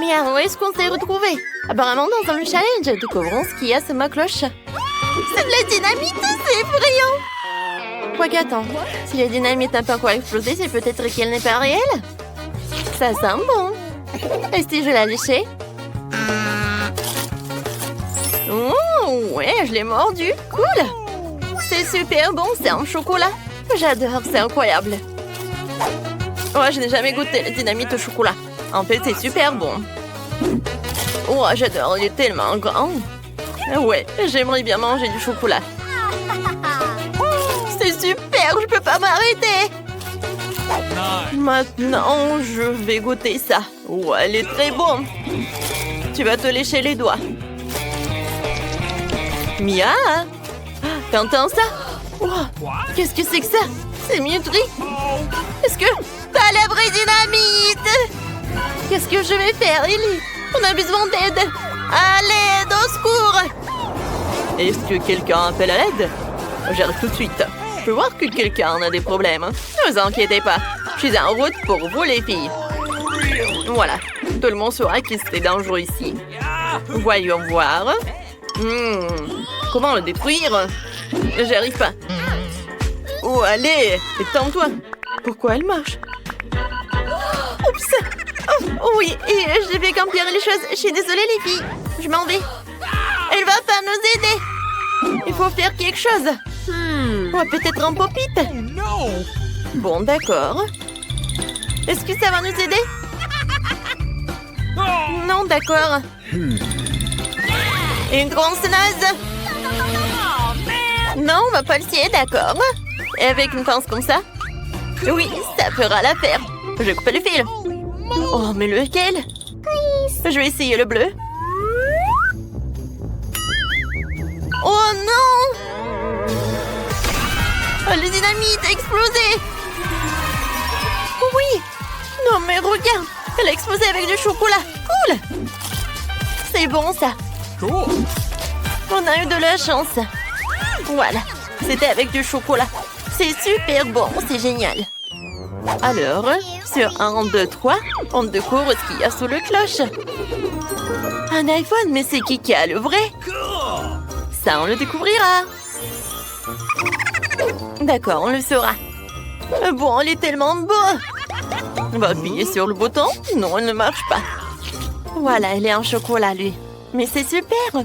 Mia, où est-ce qu'on s'est retrouvés? Apparemment dans un challenge. Découvrons ce qu'il y a sous ma cloche. C'est de la dynamite, c'est effrayant! Quoi qu'attends, si la dynamite n'a pas encore explosé, c'est peut-être qu'elle n'est pas réelle? Ça sent bon. Et si je la léchais? Oh, ouais, je l'ai mordu. Cool! C'est super bon, c'est en chocolat. J'adore, c'est incroyable. Oh, je n'ai jamais goûté la dynamite au chocolat. En fait, c'est super bon. Oh, j'adore, il est tellement grand. Ouais, j'aimerais bien manger du chocolat. C'est super, je peux pas m'arrêter. Maintenant, je vais goûter ça. Oh, elle est très bonne. Tu vas te lécher les doigts. Mia, t'entends ça? Oh, qu'est-ce que c'est que ça? C'est Mutri. Est-ce que t'as la vraie dynamite? Qu'est-ce que je vais faire, Ellie? On a besoin d'aide. À l'aide, au secours! Est-ce que quelqu'un appelle à l'aide? J'arrive tout de suite. Je peux voir que quelqu'un a des problèmes. Ne vous inquiétez pas. Je suis en route pour vous, les filles. Voilà. Tout le monde saura que c'est dangereux ici. Voyons voir. Comment le détruire? J'arrive pas. Oh, allez! Détends-toi. Pourquoi elle marche? Oups! Oh, oui, et je vais empirer les choses. Je suis désolée, les filles. Je m'en vais. Elle va pas nous aider. Il faut faire quelque chose. Peut-être un pop-it. Bon, d'accord. Est-ce que ça va nous aider? Non, d'accord. Une tronçonneuse. Non, on va pas le scier, d'accord. Et avec une pince comme ça? Oui, ça fera l'affaire. Je coupe le fil. Oh, mais lequel? Je vais essayer le bleu. Oh non! Oh, le dynamite a explosé! Oui! Non, mais regarde! Elle a explosé avec du chocolat! Cool! C'est bon, ça! On a eu de la chance! Voilà! C'était avec du chocolat! C'est super bon! C'est génial! Alors, sur 1, 2, 3, on découvre ce qu'il y a sous le cloche. Un iPhone, mais c'est qui a le vrai? Ça, on le découvrira. D'accord, on le saura. Bon, il est tellement beau. On va appuyer sur le bouton. Non, il ne marche pas. Voilà, il est en chocolat, lui. Mais c'est super.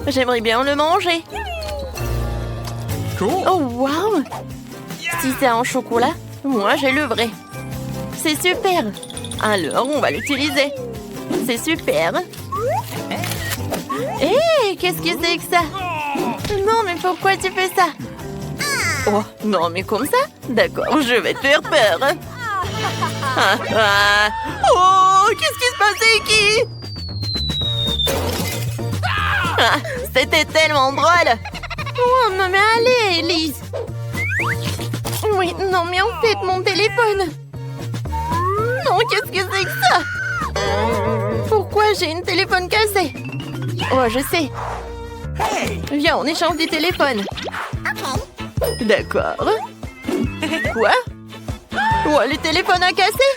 J'aimerais bien le manger. Oh, wow! Si c'est en chocolat, moi, j'ai le vrai. C'est super. Alors, on va l'utiliser. C'est super. Hé, qu'est-ce que c'est que ça? Non, mais pourquoi tu fais ça? Oh, non, mais comme ça? D'accord, je vais te faire peur. Oh, qu'est-ce qui se passait, qui? C'était tellement drôle. Oh, non, mais allez, Elise. Oui, non, mais en fait, mon téléphone. Non, qu'est-ce que c'est que ça? Pourquoi j'ai une téléphone cassée? Oh, je sais. Viens, on échange des téléphones. D'accord. Quoi? Oh, le téléphone a cassé?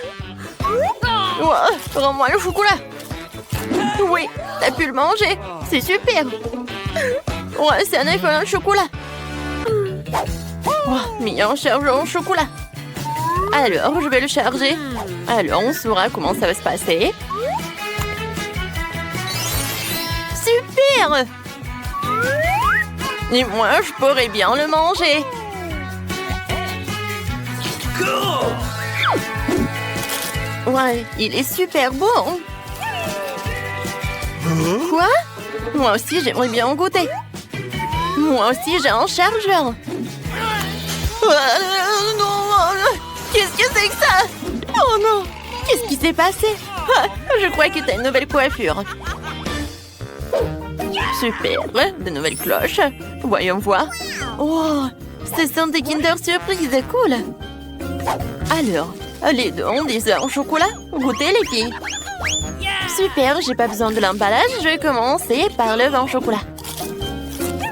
Oh, rends-moi le chocolat. Oui, t'as pu le manger. C'est super. Ouais, c'est un iPhone au chocolat. Oh, mis en charge en chocolat. Alors, je vais le charger. Alors, on saura comment ça va se passer. Super! Et moi, je pourrais bien le manger. Ouais, il est super bon. Quoi? Moi aussi, j'aimerais bien en goûter. Moi aussi, j'ai un chargeur. Non, qu'est-ce que c'est que ça? Oh non, qu'est-ce qui s'est passé? Je crois que t'as une nouvelle coiffure. Super, de nouvelles cloches. Voyons voir. Oh, ce sont des Kinder Surprise, cool. Alors, les deux ont des œufs en chocolat. Goûtez, les filles. Super, j'ai pas besoin de l'emballage. Je vais commencer par l'œuf en chocolat.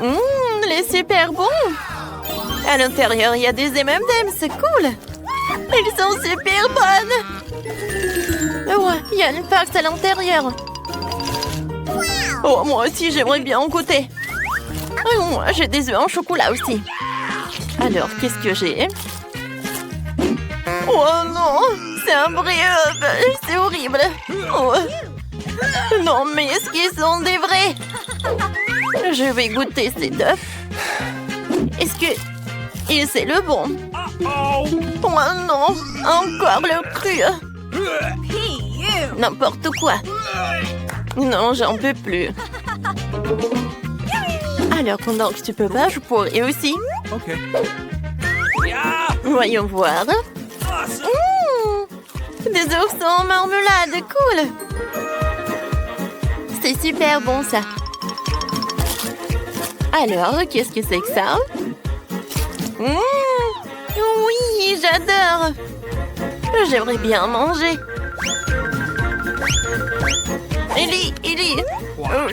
Il est super bon. À l'intérieur, il y a des M&M's, c'est cool. Elles sont super bonnes. Ouais, il y a une farce à l'intérieur. Oh, moi aussi, j'aimerais bien en goûter. Oh, moi, j'ai des œufs en chocolat aussi. Alors, qu'est-ce que j'ai? Oh non, c'est un vrai œuf. C'est horrible. Oh. Non, mais est-ce qu'ils sont des vrais? Je vais goûter ces œufs. Est-ce que... Et c'est le bon? Oh non, encore le cru. N'importe quoi. Non, j'en peux plus. Alors, pendant que tu peux pas, je pourrais aussi. Ok. Voyons voir. Des ours en marmelade, cool. C'est super bon, ça. Alors, qu'est-ce que c'est que ça? Oui, j'adore. J'aimerais bien manger. Ellie,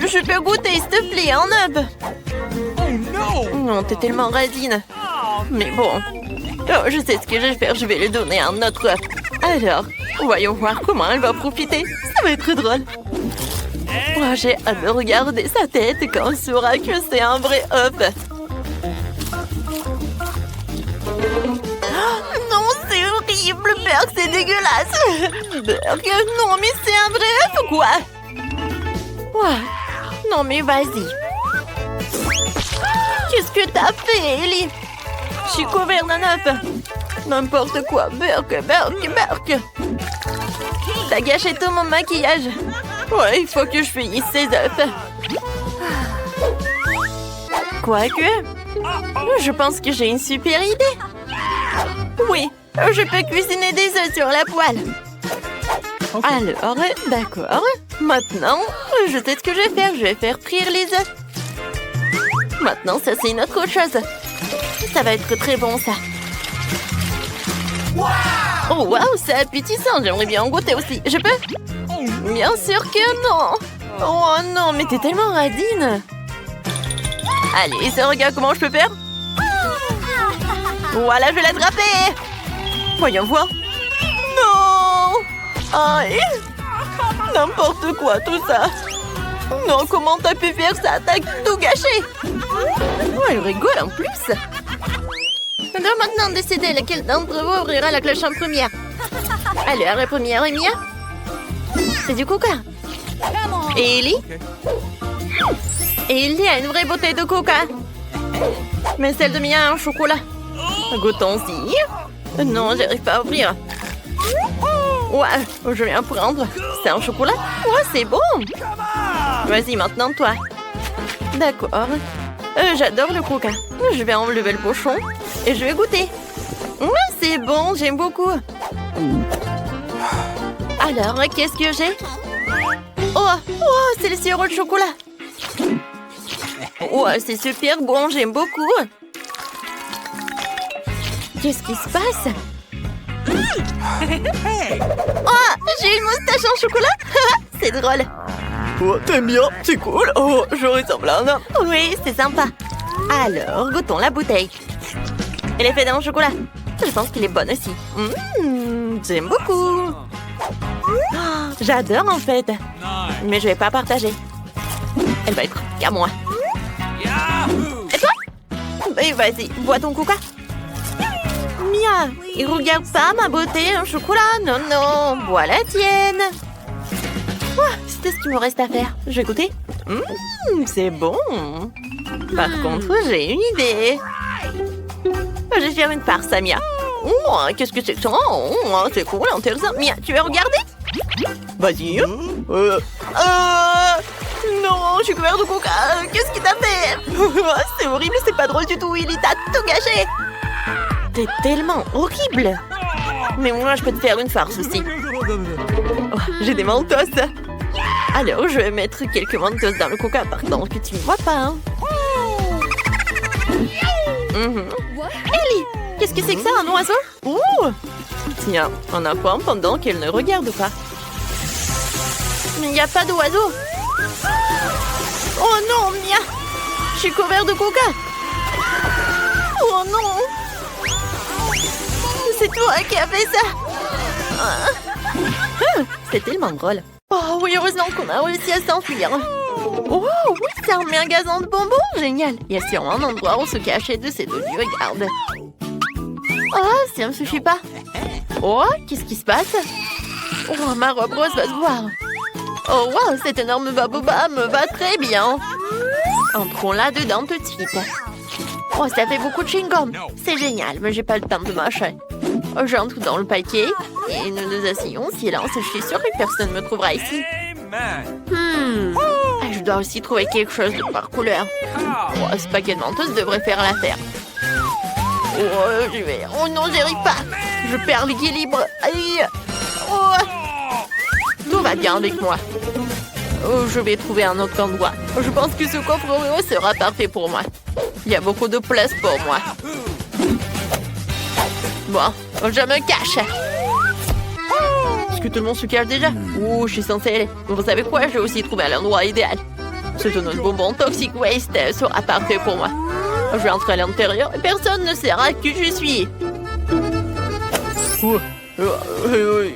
je peux goûter, s'il te plaît, en œuf. Non, t'es tellement radine. Mais bon, je sais ce que je vais faire, je vais lui donner un autre œuf. Alors, voyons voir comment elle va profiter. Ça va être drôle. Moi, j'ai hâte de regarder sa tête quand elle saura que c'est un vrai œuf. Non, c'est horrible, Berk, c'est dégueulasse. Berk, non, mais c'est un vrai œuf ou quoi? Ouais. Non, mais vas-y. Qu'est-ce que t'as fait, Ellie? Je suis couverte d'un œuf. N'importe quoi, Berk. T'as gâché tout mon maquillage. Ouais, il faut que je finisse ces œufs. Quoique, je pense que j'ai une super idée. Oui, je peux cuisiner des œufs sur la poêle. Okay. Alors, d'accord. Maintenant, je sais ce que je vais faire. Je vais faire frire les œufs. Maintenant, ça c'est une autre chose. Ça va être très bon, ça. Oh, waouh, c'est appétissant. J'aimerais bien en goûter aussi. Je peux? Bien sûr que non. Oh non, mais t'es tellement radine. Allez, ça, regarde comment je peux faire. Voilà, je vais l'attraper. Voyons voir. Non. Aïe. N'importe quoi, tout ça. Non, comment t'as pu faire ça? T'as tout gâché. Oh, elle rigole en plus. On doit maintenant décider lequel d'entre vous ouvrira la cloche en première. Alors, la première est Mia. C'est du coca. Et Ellie? Ellie a une vraie bouteille de coca. Mais celle de Mia a un chocolat. Goûtons-y. Non, j'arrive pas à ouvrir. Ouais, je vais en prendre. C'est un chocolat? Ouais, c'est bon. Vas-y, maintenant, toi. D'accord. J'adore le coca. Je vais enlever le pochon et je vais goûter. Ouais, c'est bon, j'aime beaucoup. Alors, qu'est-ce que j'ai? Oh, c'est le sirop de chocolat. Ouais, c'est super bon, j'aime beaucoup. Qu'est-ce qui se passe? Oh, j'ai une moustache en chocolat. C'est drôle. Oh, t'aimes bien? C'est cool. Oh, je ressemble à un homme. Oui, c'est sympa. Alors, goûtons la bouteille. Elle est faite en chocolat. Je pense qu'elle est bonne aussi. J'aime beaucoup. Oh, j'adore en fait. Mais je vais pas partager. Elle va être qu'à moi. Et toi? Mais vas-y, bois ton coca. Mia, il regarde pas ma beauté en chocolat. Non, bois la tienne. C'était ce qu'il me reste à faire. Je vais goûter. C'est bon. Par contre, j'ai une idée. Je vais faire une farce à Mia. Qu'est-ce que c'est que ça? C'est cool, intéressant. Mia, tu veux regarder? Vas-y. Non, je suis couverte de coca. Qu'est-ce qu'il t'a fait? C'est horrible, c'est pas drôle du tout. Il t'a tout gâché. T'es tellement horrible. Mais moi, je peux te faire une farce aussi. Oh, j'ai des mentos. Alors, je vais mettre quelques mentos dans le coca, par contre, que tu ne vois pas. Hein. Ellie, qu'est-ce que c'est que ça, un oiseau? Tiens, on apprend pendant qu'elle ne regarde pas. Mais il n'y a pas d'oiseau. Oh non, Mia, je suis couvert de coca. Oh non. C'est toi qui as fait ça. C'est tellement drôle. Oh oui, heureusement qu'on a réussi à s'enfuir. Oh oui, c'est un magasin de bonbons. Génial. Il y a sûrement un endroit où se cacher de ces deux vieux gardes. Oh, ça ne me suffit pas. Oh, qu'est-ce qui se passe? Oh, ma robe rose va se voir. Oh, wow, cet énorme baboba me va très bien. Entrons là-dedans tout de suite. Oh, ça fait beaucoup de chewing-gum. C'est génial, mais j'ai pas le temps de mâcher. Oh, j'entre dans le paquet et nous nous asseyons. Silence, je suis sûre que personne ne me trouvera ici. Je dois aussi trouver quelque chose de par couleur. Oh, ce paquet de mentos devrait faire l'affaire. Oh non, j'y arrive pas. Je perds l'équilibre. Aïe. Oh. Tout va bien avec moi. Oh, je vais trouver un autre endroit. Je pense que ce coffre sera parfait pour moi. Il y a beaucoup de place pour moi. Bon, je me cache. Est-ce que tout le monde se cache déjà? Oh, je suis censée aller. Vous savez quoi? J'ai aussi trouvé l'endroit idéal. Ce tonneau de bonbons Toxic Waste sera parfait pour moi. Je vais entrer à l'intérieur et personne ne saura qui je suis.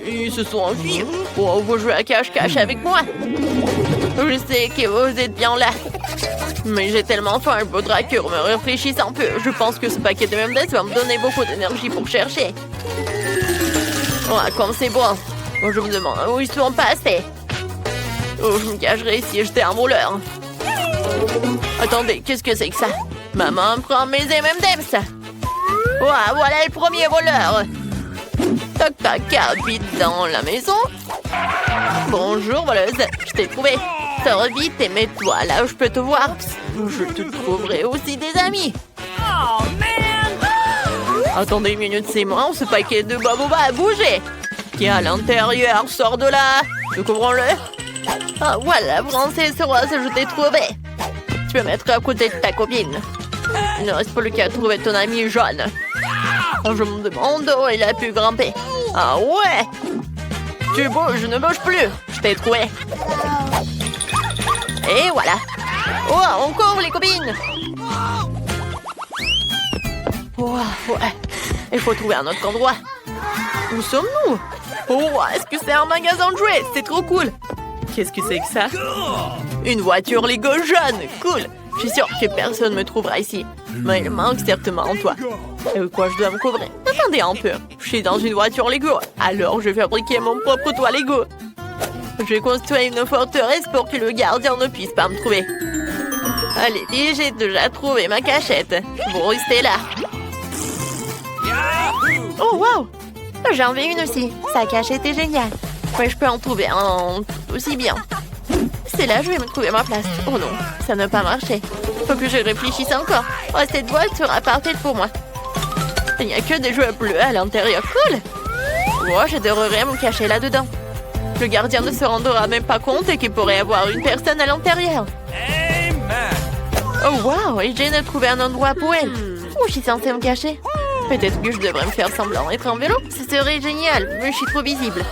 Ils se sont enfuis. Oh, vous jouez à cache-cache avec moi. Je sais que vous êtes bien là. Mais j'ai tellement faim, il faudra que je me réfléchisse un peu. Je pense que ce paquet de M&M's va me donner beaucoup d'énergie pour chercher. Oh, comme c'est bon. Je me demande où ils sont passés. Oh, je me cacherai si j'étais un voleur. Attendez, qu'est-ce que c'est que ça? Maman prend mes M&M's. Oh, voilà le premier voleur. Toc toc, habite dans la maison. Bonjour voleuse, je t'ai trouvé. Sors vite et mets-toi là où je peux te voir. Je te trouverai aussi des amis. Oh man! Attendez une minute, c'est moi ou ce paquet de baboba a bougé? Qui est à l'intérieur, sors de là. Découvrons-le. Ah voilà, princesse rose, je t'ai trouvé. Tu peux mettre à côté de ta copine. Il ne reste plus qu'à trouver ton ami jaune. Je me demande où il a pu grimper. Ah ouais! Tu bouges, je ne bouge plus. Je t'ai trouvé. Et voilà. Oh, on court les copines. Oh, ouais. Il faut trouver un autre endroit. Où sommes-nous? Oh, est-ce que c'est un magasin de jouets? C'est trop cool. Qu'est-ce que c'est que ça? Une voiture Lego jaune. Cool. Je suis sûre que personne ne me trouvera ici. Mais il manque certainement toi. Et quoi je dois me couvrir? Attendez un peu. Je suis dans une voiture Lego. Alors je vais fabriquer mon propre toit Lego. Je vais construire une forteresse pour que le gardien ne puisse pas me trouver. Allez, j'ai déjà trouvé ma cachette. Vous restez là. Oh, wow! J'en veux une aussi. Sa cachette est géniale. Mais je peux en trouver un aussi bien. C'est là que je vais me trouver ma place. Oh non, ça n'a pas marché. Faut que je réfléchisse encore. Oh, cette boîte sera parfaite pour moi. Il n'y a que des jouets bleus à l'intérieur. Cool! Oh, j'adorerais me cacher là-dedans. Le gardien ne se rendra même pas compte qu'il pourrait y avoir une personne à l'intérieur. Oh, wow! Et j'ai trouvé un endroit pour elle. Où je suis censée me cacher? Peut-être que je devrais me faire semblant être en vélo. Ce serait génial, mais je suis trop visible.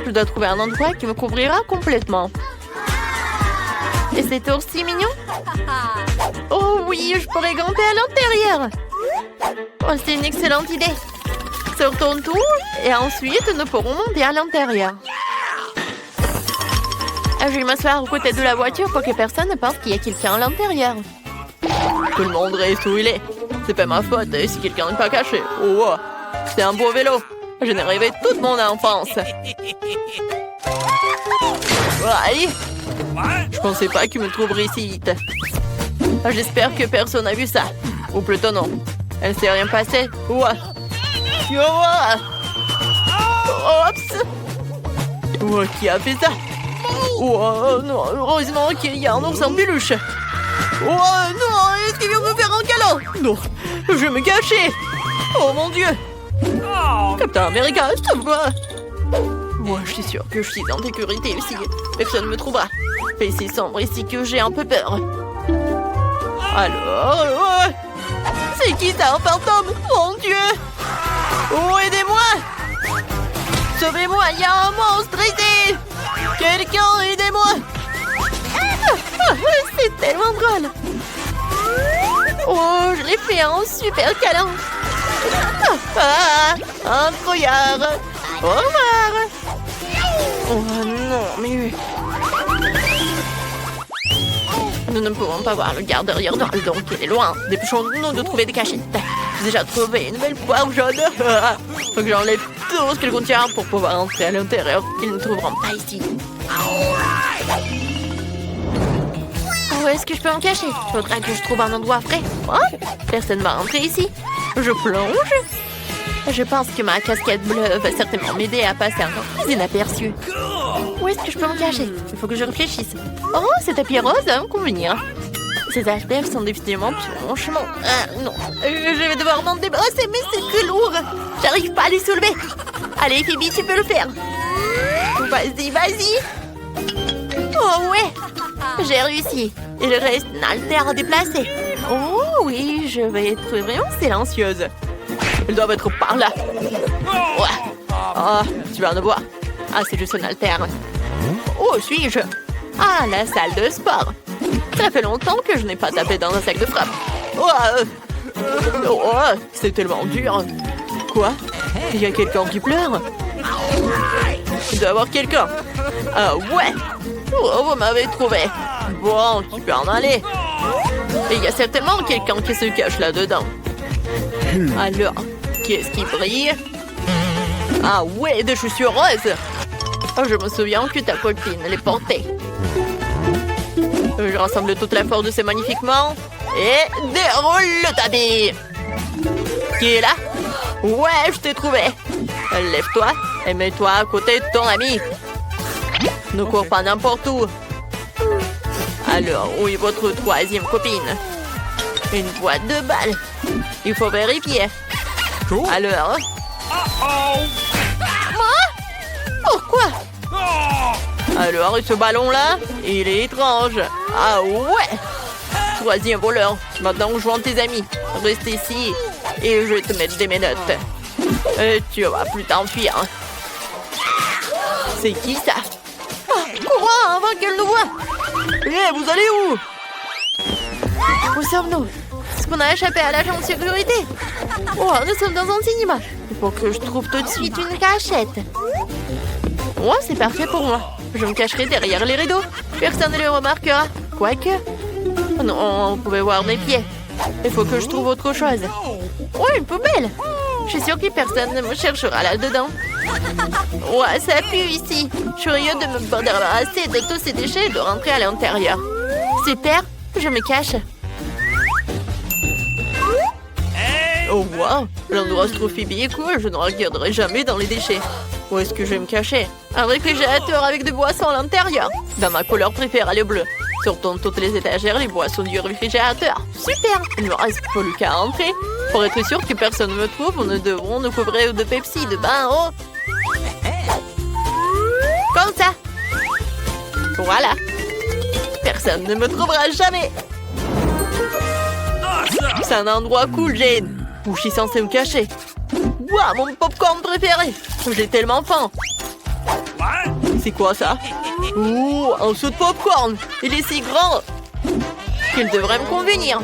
Je dois trouver un endroit qui me couvrira complètement. Et c'est aussi mignon. Oh oui, je pourrais grimper à l'intérieur. Oh, c'est une excellente idée. Sortons tout et ensuite nous pourrons monter à l'intérieur. Je vais m'asseoir aux côtés de la voiture pour que personne ne pense qu'il y a quelqu'un à l'intérieur. Tout le monde reste où il est. C'est pas ma faute si quelqu'un n'est pas caché. Oh, oh. C'est un beau vélo. Je n'ai rêvé toute mon enfance. Oh, allez. Je pensais pas qu'il me trouverait si vite. J'espère que personne n'a vu ça. Ou plutôt non. Elle s'est rien passé. Ouah. Oups. Ouah, qui a fait ça? Oh non, heureusement qu'il y a un ours en peluche. Oh non, est-ce qu'il vient me faire un câlin? Non, je vais me cacher. Oh mon Dieu. Captain America, je te vois. Moi, je suis sûre que je suis en sécurité ici. Personne ne me trouvera. Mais c'est sombre ici que j'ai un peu peur. Alors, c'est qui ça, un fantôme? Mon Dieu. Oh, aidez-moi. Sauvez-moi, il y a un monstre ici. Quelqu'un, aidez-moi. C'est tellement drôle. Oh, je l'ai fait un super câlin. Un trouillard. Au revoir. Oh non, mais... Nous ne pouvons pas voir le garde derrière nous, donc il est loin. Dépêchons-nous de trouver des cachettes. J'ai déjà trouvé une belle poire jaune. Faut que j'enlève tout ce qu'elle contient pour pouvoir entrer à l'intérieur. Ils ne trouveront pas ici. Où est-ce que je peux me cacher? Il faudra que je trouve un endroit frais. Oh, personne ne va rentrer ici. Je plonge. Je pense que ma casquette bleue va certainement m'aider à passer encore plus inaperçu. Où est-ce que je peux me cacher? Il faut que je réfléchisse. Oh, ce tapis rose va me convenir. Ces icebergs sont définitivement plus mon chemin. Non, je vais devoir m'en débarrasser, mais c'est très lourd. J'arrive pas à les soulever. Allez, Phoebe, tu peux le faire. Vas-y, vas-y. Oh ouais, j'ai réussi. Il reste un haltère à déplacer. Oh oui, je vais être vraiment silencieuse. Ils doivent être par là. Ouais. Ah, tu vas en voir. Ah, c'est juste un haltère. Où suis-je? Ah, la salle de sport. Ça fait longtemps que je n'ai pas tapé dans un sac de frappe. Oh, c'est tellement dur. Quoi? Il y a quelqu'un qui pleure? Il doit y avoir quelqu'un. Ah ouais. Oh, vous m'avez trouvé. Bon, tu peux en aller. Et il y a certainement quelqu'un qui se cache là-dedans. Alors, qu'est-ce qui brille? Ah ouais, des chaussures roses. Oh, je me souviens que ta copine les portait. Je rassemble toute la force de ces magnifiquement et déroule le tapis. Qui est là? Ouais, je t'ai trouvé. Lève-toi et mets-toi à côté de ton ami. Ne cours pas n'importe où. Alors, où est votre troisième copine? Une boîte de balles. Il faut vérifier. Alors... Pourquoi? Alors, ce ballon-là, il est étrange. Ah ouais! Troisième voleur. Maintenant, rejoins tes amis. Reste ici et je vais te mettre des menottes. Et tu vas plus t'enfuir. C'est qui ça? Courons avant qu'elle nous voie. Hé, vous allez où? Où sommes-nous? Est-ce qu'on a échappé à l'agent de sécurité? Oh, nous sommes dans un cinéma. Il faut que je trouve tout de suite une cachette. Oh, c'est parfait pour moi. Je me cacherai derrière les rideaux. Personne ne les remarquera. Quoique... Oh non, on pouvait voir mes pieds. Il faut que je trouve autre chose. Oh, une poubelle. Je suis sûre que personne ne me cherchera là-dedans. Ouais, ça pue ici. Je suis curieux de me débarrasser de tous ces déchets et de rentrer à l'intérieur. Super, je me cache. Oh wow, l'endroit se trouve Phoebe et cool, je ne regarderai jamais dans les déchets. Où est-ce que je vais me cacher? Un réfrigérateur avec des boissons à l'intérieur. Dans ma couleur préférée, le bleu. Sortons toutes les étagères les boissons du réfrigérateur. Super, il ne me reste plus qu'à entrer. Pour être sûr que personne ne me trouve, nous devrons nous couvrir de Pepsi, de bain haut. Comme ça. Voilà. Personne ne me trouvera jamais. C'est un endroit cool, Jane. Où je suis censée me cacher. Waouh, mon popcorn préféré. J'ai tellement faim. C'est quoi ça? Ouh, un seau de popcorn. Il est si grand qu'il devrait me convenir.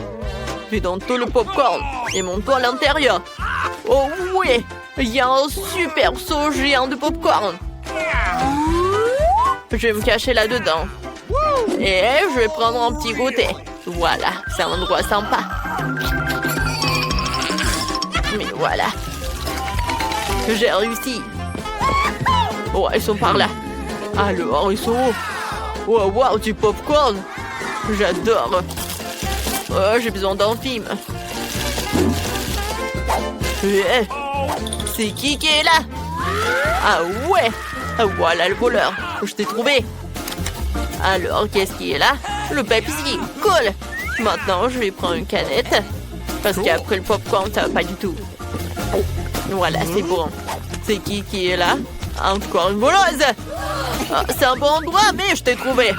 J'ai dans tout le popcorn et mon toit à l'intérieur. Oh oui, il y a un super seau géant de popcorn. Je vais me cacher là-dedans. Et je vais prendre un petit goûter. Voilà, c'est un endroit sympa. Mais voilà. J'ai réussi. Oh, ils sont par là. Alors, ils sont où? Oh, wow, du popcorn. J'adore. Oh, j'ai besoin d'un film. C'est qui est là? Ah ouais. Ah, voilà le voleur. Je t'ai trouvé. Alors, qu'est-ce qui est là? Le Pepsi. Cool. Maintenant, je vais prendre une canette. Parce qu'après le popcorn, ça va pas du tout. Voilà, c'est bon. C'est qui est là? Encore une voleuse. Ah, c'est un bon endroit, mais je t'ai trouvé.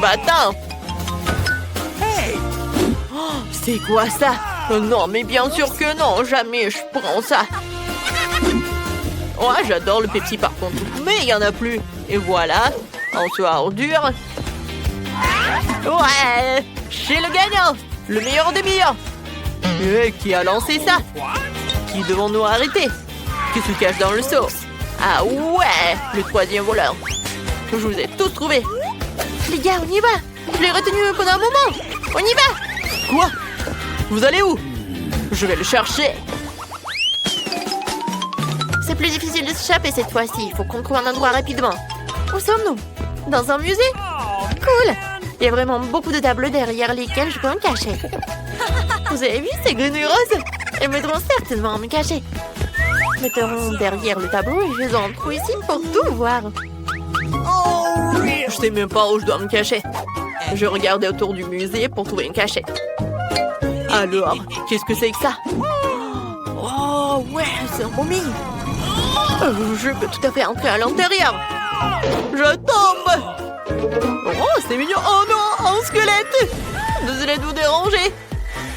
Va-t'en. Oh, c'est quoi ça? Non, mais bien sûr que non. Jamais je prends ça. Ouais, j'adore le Pepsi par contre. Mais il n'y en a plus. Et voilà, un seau à ordures. Ouais, j'ai le gagnant. Le meilleur des meilleurs. Et qui a lancé ça? Qui devons-nous arrêter? Qui se cache dans le seau? Ah ouais, le troisième voleur. Je vous ai tous trouvés. Les gars, on y va. Je l'ai retenu pendant un moment. On y va. Quoi? Vous allez où? Je vais le chercher. C'est plus difficile de s'échapper cette fois-ci. Il faut qu'on trouve un endroit rapidement. Où sommes-nous? Dans un musée? Cool. Il y a vraiment beaucoup de tableaux derrière lesquels je peux me cacher. Vous avez vu ces grenouilles roses? Elles m'aideront certainement à me cacher. Metterons derrière le tableau et je les entre ici pour tout voir. Je sais même pas où je dois me cacher. Je regardais autour du musée pour trouver une cachette. Alors, qu'est-ce que c'est que ça? Oh, ouais, c'est un momie. Je peux tout à fait entrer à l'intérieur. Je tombe. Oh, c'est mignon. Oh non, un squelette. Désolé de vous déranger.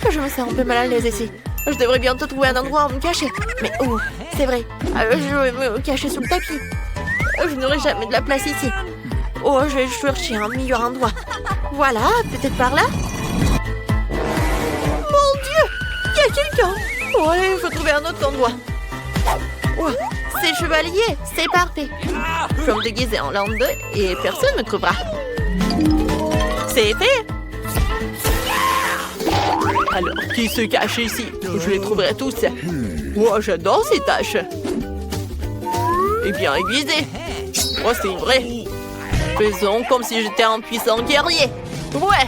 Je me sens un peu mal à l'aise ici. Je devrais bientôt trouver un endroit où me cacher. Mais où? C'est vrai. Je vais me cacher sous le tapis. Je n'aurai jamais de la place ici. Oh, je vais chercher un meilleur endroit. Voilà, peut-être par là. Mon Dieu, il y a quelqu'un. Ouais, il faut trouver un autre endroit. Oh, c'est chevalier, c'est parfait. Je vais me déguiser en lande et personne ne me trouvera. C'est fait. Alors, qui se cache ici? Je les trouverai tous. Oh, j'adore ces tâches. Et bien aiguisé. Oh, c'est vrai. Faisons comme si j'étais un puissant guerrier. Ouais.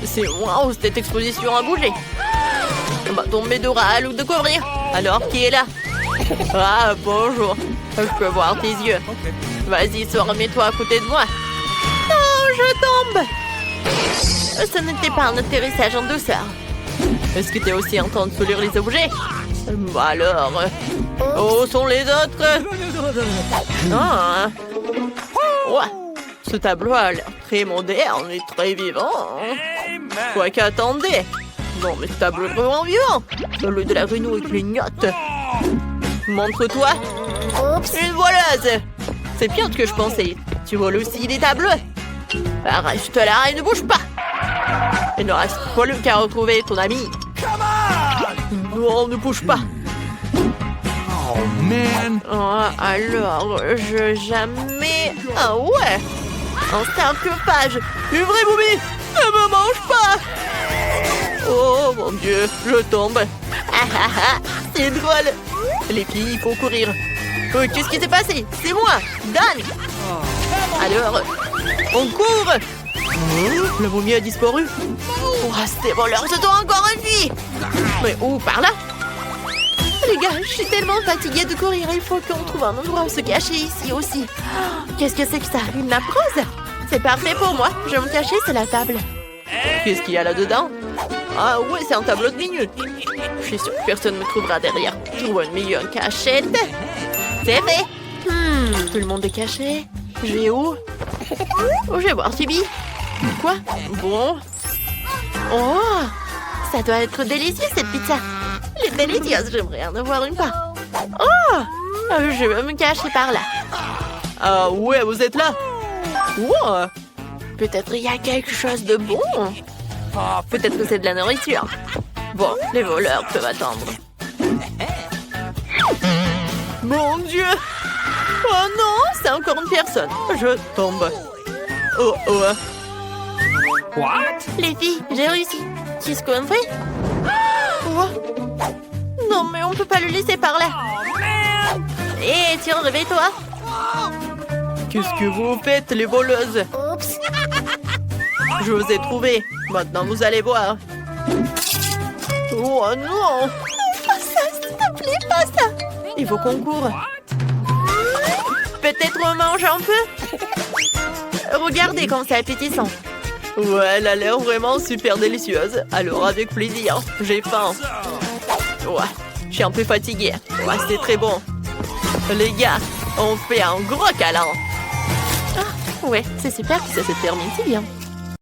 C'est moi où cette exposition a bougé. On va tomber de râle ou de couvrir. Alors, qui est là? Ah, bonjour. Je peux voir tes yeux. Vas-y, sors, mets-toi à côté de moi. Oh, je tombe. Ce n'était pas un atterrissage en douceur. Est-ce que tu es aussi en train de soulire les objets? Alors, où sont les autres? Ah. Ouais. Ce tableau a l'air très moderne et très vivant. Quoi qu'attendez. Non, mais ce tableau est vraiment vivant. Celui de la grenouille clignote. Montre-toi. Une voleuse. C'est pire que je pensais. Tu voles aussi des tableaux. Arrache-toi là et ne bouge pas. Il ne reste plus qu'à retrouver ton ami. Non, ne bouge pas. Oh, man. Oh, alors, je jamais... Ah ouais. Un sarcophage. Une vraie momie. Ne me mange pas. Oh mon Dieu, je tombe. Ah ah ah, c'est drôle. Les filles, il faut courir. Qu'est-ce qui s'est passé? C'est moi, Dan. Alors, on court. La momie a disparu. Oh, ces voleurs se sont encore en vie. Mais où? Par là? Les gars, je suis tellement fatiguée de courir. Il faut qu'on trouve un endroit où se cacher ici aussi. Qu'est-ce que c'est que ça? Une nappe rose? C'est parfait pour moi. Je vais me cacher sur la table. Qu'est-ce qu'il y a là-dedans? Ah ouais, c'est un tableau de minutes. Je suis sûre que personne ne me trouvera derrière. Trouve une meilleure cachette. C'est fait. Tout le monde est caché. Je vais où? Oh, je vais voir Phoebe. Quoi? Bon. Oh, ça doit être délicieux cette pizza. Elle est délicieuse, j'aimerais en avoir une part. Oh, je vais me cacher par là. Ah ouais, vous êtes là? Wow. Peut-être il y a quelque chose de bon. Peut-être que c'est de la nourriture. Bon, les voleurs peuvent attendre. Mon Dieu! Oh non, c'est encore une personne. Je tombe. Oh oh. What? Les filles, j'ai réussi. Qu'est-ce qu'on fait? Oh. Non, mais on peut pas le laisser par là. Hé, tiens, réveille-toi. Qu'est-ce que vous faites, les voleuses? Oups. Je vous ai trouvé. Maintenant, vous allez voir. Oh non! Pas ça, s'il te plaît, pas ça. Il faut qu'on court. Peut-être on mange un peu? Regardez comme c'est appétissant. Ouais, elle a l'air vraiment super délicieuse. Alors, avec plaisir. J'ai faim. Ouais, je suis un peu fatiguée. Ouais, c'est très bon. Les gars, on fait un gros câlin. Ah, ouais, c'est super que ça se termine si bien.